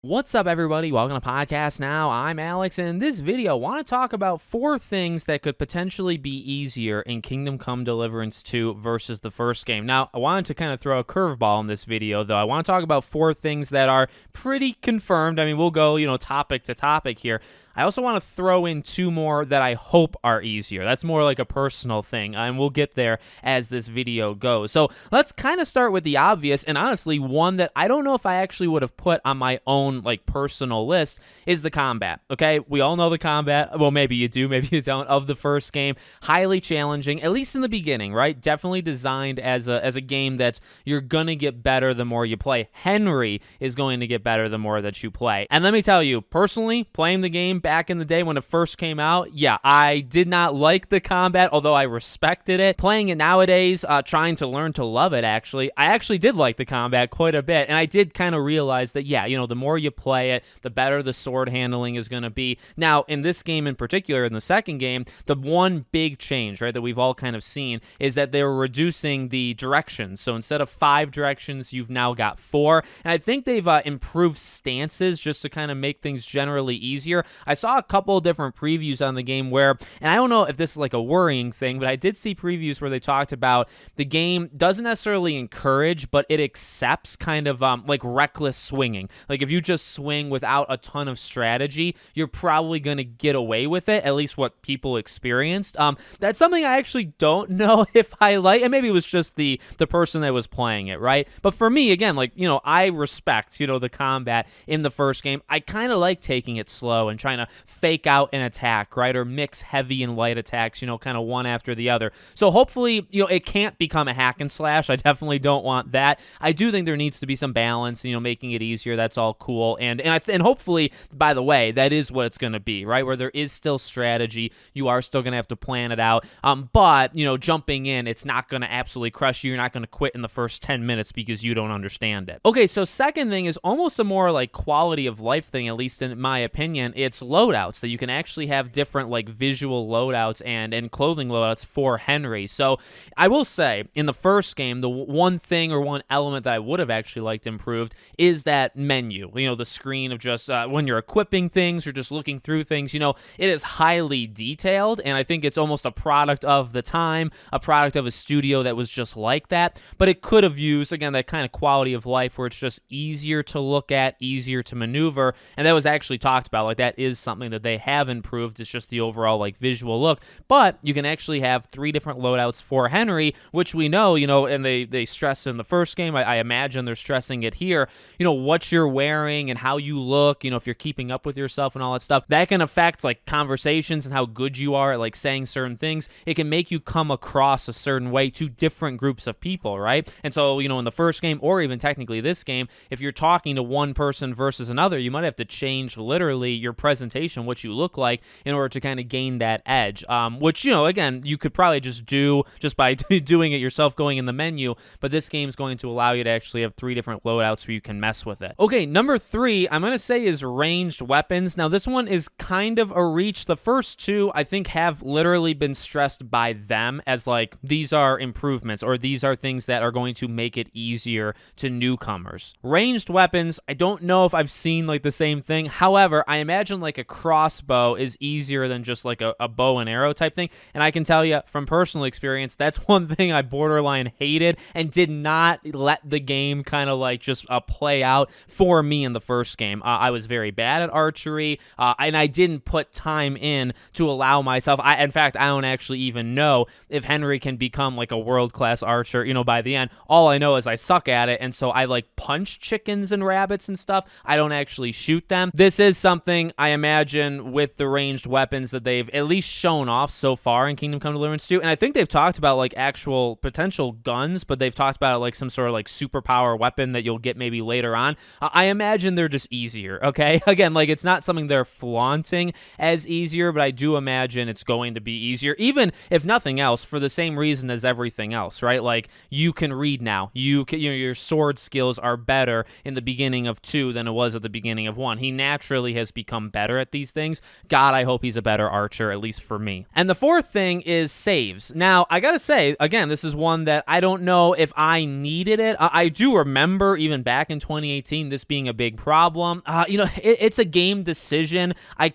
What's up, everybody? Welcome to Podcast Now. I'm Alex, and in this video, I want to talk about 4 things that could potentially be easier in Kingdom Come Deliverance 2 versus the first game. Now, I wanted to kind of throw a curveball in this video, though. I want to talk about 4 things that are pretty confirmed. I mean, we'll go, topic to topic here. I also want to throw in 2 more that I hope are easier. That's more like a personal thing, and we'll get there as this video goes. So let's kind of start with the obvious, and honestly, one that I don't know if I actually would have put on my own personal list is the combat. Okay, we all know the combat. Well, maybe you do, maybe you don't. Of the first game, highly challenging, at least in the beginning, right? Definitely designed as a game that's you're gonna get better the more you play. Henry is going to get better the more that you play. And let me tell you, personally, playing the game back in the day when it first came out, yeah, I did not like the combat, although I respected it. Playing it nowadays, trying to learn to love it, I actually did like the combat quite a bit, and I did kind of realize that, yeah, the more you play it, the better the sword handling is going to be. Now, in this game in particular, in the second game, the one big change, right, that we've all kind of seen is that they're reducing the directions. So instead of 5 directions, you've now got 4, and I think they've improved stances just to kind of make things generally easier. I saw a couple of different previews on the game where, and I don't know if this is like a worrying thing, but I did see previews where they talked about the game doesn't necessarily encourage, but it accepts kind of like reckless swinging. Like if you just swing without a ton of strategy, you're probably going to get away with it, at least what people experienced. That's something I actually don't know if I like, and maybe it was just the person that was playing it, right? But for me, again, I respect, the combat in the first game. I kind of like taking it slow and trying to fake out an attack, right? Or mix heavy and light attacks, kind of one after the other. So hopefully, it can't become a hack and slash. I definitely don't want that. I do think there needs to be some balance, making it easier. That's all cool. And hopefully, by the way, that is what it's going to be, right? Where there is still strategy. You are still going to have to plan it out. But, jumping in, it's not going to absolutely crush you. You're not going to quit in the first 10 minutes because you don't understand it. Okay, so second thing is almost a more quality of life thing, at least in my opinion. It's loadouts, that you can actually have different visual loadouts and clothing loadouts for Henry. So I will say, in the first game, the one thing or one element that I would have actually liked improved is that menu, the screen of just when you're equipping things or just looking through things, it is highly detailed, and I think it's almost a product of the time, a product of a studio that was just like that, but it could have used, again, that kind of quality of life where it's just easier to look at, easier to maneuver, and that was actually talked about, that is something that they have improved. It's just the overall visual look, but you can actually have 3 different loadouts for Henry, which we know, and they stressed in the first game. I imagine they're stressing it here, what you're wearing and how you look, if you're keeping up with yourself and all that stuff, that can affect conversations and how good you are at saying certain things. It can make you come across a certain way to different groups of people, right? And so, in the first game, or even technically this game, if you're talking to one person versus another, you might have to change literally your presentation, what you look like, in order to kind of gain that edge, which, again, you could probably just do just by doing it yourself, going in the menu, but this game's going to allow you to actually have 3 different loadouts where you can mess with it. Okay, number 3, I'm going to say is ranged weapons. Now, this one is kind of a reach. The first 2, I think, have literally been stressed by them as these are improvements, or these are things that are going to make it easier to newcomers. Ranged weapons, I don't know if I've seen the same thing. However, I imagine a crossbow is easier than just a bow and arrow type thing, and I can tell you from personal experience, that's one thing I borderline hated and did not let the game kind of just play out for me in the first game. I was very bad at archery, and I didn't put time in to allow myself. In fact, I don't actually even know if Henry can become a world-class archer, by the end. All I know is I suck at it, and so I punch chickens and rabbits and stuff. I don't actually shoot them. This is something I imagine with the ranged weapons that they've at least shown off so far in Kingdom Come Deliverance 2, and I think they've talked about actual potential guns, but they've talked about it some sort of superpower weapon that you'll get maybe later on. I imagine they're just easier, okay? Again, it's not something they're flaunting as easier, but I do imagine it's going to be easier, even if nothing else, for the same reason as everything else, right? You can read now. Your sword skills are better in the beginning of 2 than it was at the beginning of 1. He naturally has become better better at these things. God, I hope he's a better archer, at least for me. And the fourth thing is saves. Now, I gotta say, again, this is one that I don't know if I needed it. I do remember even back in 2018 this being a big problem. It's a game decision. I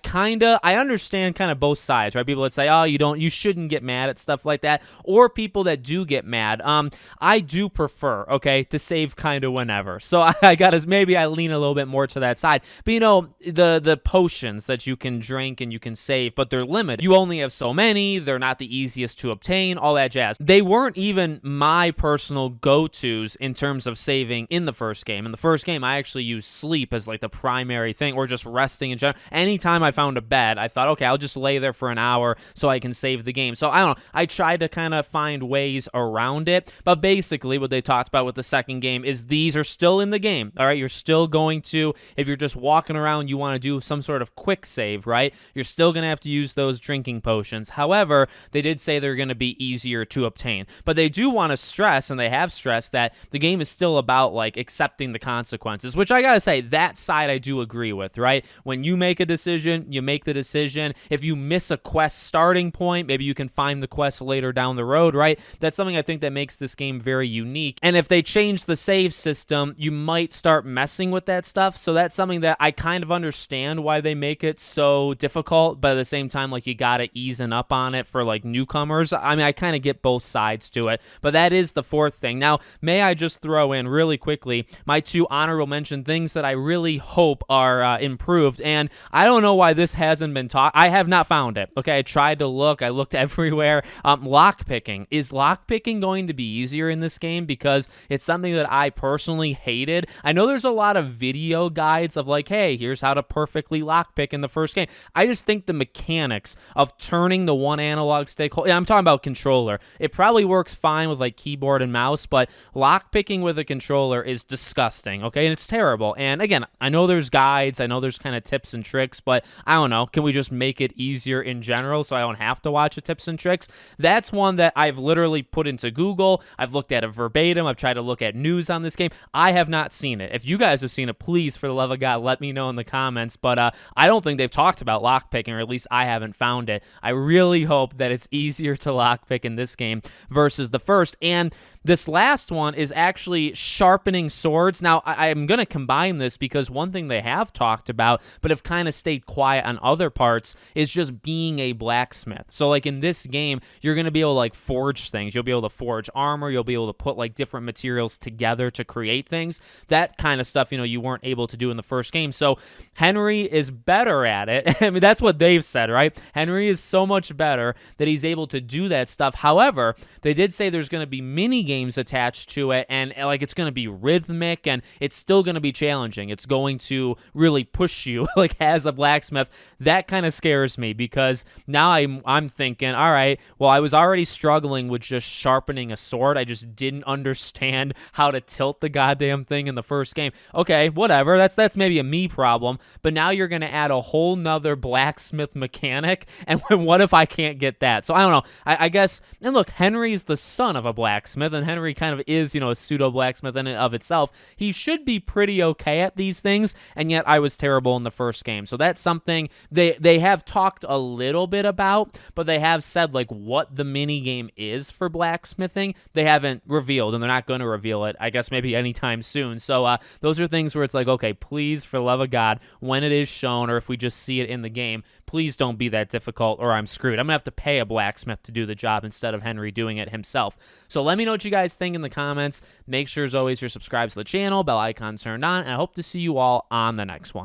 understand kind of both sides, right? People that say, oh, you shouldn't get mad at stuff like that, or people that do get mad. I do prefer, okay, to save kind of whenever. So maybe I lean a little bit more to that side. But the potions that you can drink and you can save, but they're limited. You only have so many. They're not the easiest to obtain, all that jazz. They weren't even my personal go-tos in terms of saving in the first game. In the first game, I actually used sleep as like the primary thing, or just resting in general. Anytime I found a bed, I thought, okay, I'll just lay there for an hour so I can save the game. So I don't know. I tried to kind of find ways around it, but basically what they talked about with the second game is these are still in the game. All right, you're still going to, if you're just walking around, you want to do some sort of quick save, right? You're still going to have to use those drinking potions. However, they did say they're going to be easier to obtain, but they do want to stress, and they have stressed, that the game is still about like accepting the consequences, which I gotta say, that side I do agree with, right? When you make a decision, you make the decision. If you miss a quest starting point, maybe you can find the quest later down the road, right? That's something I think that makes this game very unique. And if they change the save system, you might start messing with that stuff. So that's something that I kind of understand why they make it so difficult, but at the same time, like, you gotta easen up on it for like newcomers. I mean, I kind of get both sides to it, but that is the fourth thing. Now, may I just throw in really quickly my two honorable mention things that I really hope are improved, and I don't know why this hasn't been taught. I have not found it. Okay, I tried to look. I looked everywhere. Lockpicking. Is lockpicking going to be easier in this game? Because it's something that I personally hated. I know there's a lot of video guides of like, hey, here's how to perfectly lockpick in the first game. I just think the mechanics of turning the one analog stick, I'm talking about controller. It probably works fine with like keyboard and mouse, but lockpicking with a controller is disgusting, okay? And it's terrible. And again, I know there's guides, I know there's kind of tips and tricks, but I don't know, can we just make it easier in general so I don't have to watch the tips and tricks? That's one that I've literally put into Google. I've looked at it verbatim. I've tried to look at news on this game. I have not seen it. If you guys have seen it, please, for the love of God, let me know in the comments. But I don't think they've talked about lockpicking, or at least I haven't found it. I really hope that it's easier to lockpick in this game versus the first. And this last one is actually Sharpening Swords. Now, I'm going to combine this because one thing they have talked about, but have kind of stayed quiet on other parts, is just being a blacksmith. So, like, in this game, you're going to be able to, like, forge things. You'll be able to forge armor. You'll be able to put, like, different materials together to create things. That kind of stuff, you weren't able to do in the first game. So, Henry is better at it. I mean, that's what they've said, right? Henry is so much better that he's able to do that stuff. However, they did say there's going to be mini games attached to it, and like it's going to be rhythmic, and it's still going to be challenging. It's going to really push you like as a blacksmith. That kind of scares me, because now I'm thinking, all right, well, I was already struggling with just sharpening a sword. I just didn't understand how to tilt the goddamn thing in the first game. Okay, whatever. That's maybe a me problem, but now you're going to add a whole nother blacksmith mechanic, and what if I can't get that? So I don't know. I guess, and look, Henry's the son of a blacksmith, and Henry kind of is, a pseudo blacksmith in and of itself. He should be pretty okay at these things, and yet I was terrible in the first game. So that's something they have talked a little bit about, but they have said like what the mini game is for blacksmithing. They haven't revealed, and they're not going to reveal it, I guess, maybe anytime soon. So those are things where it's like, okay, please, for the love of God, when it is shown, or if we just see it in the game, please don't be that difficult, or I'm screwed. I'm going to have to pay a blacksmith to do the job instead of Henry doing it himself. So let me know what you guys think in the comments. Make sure, as always, you're subscribed to the channel, bell icon turned on, and I hope to see you all on the next one.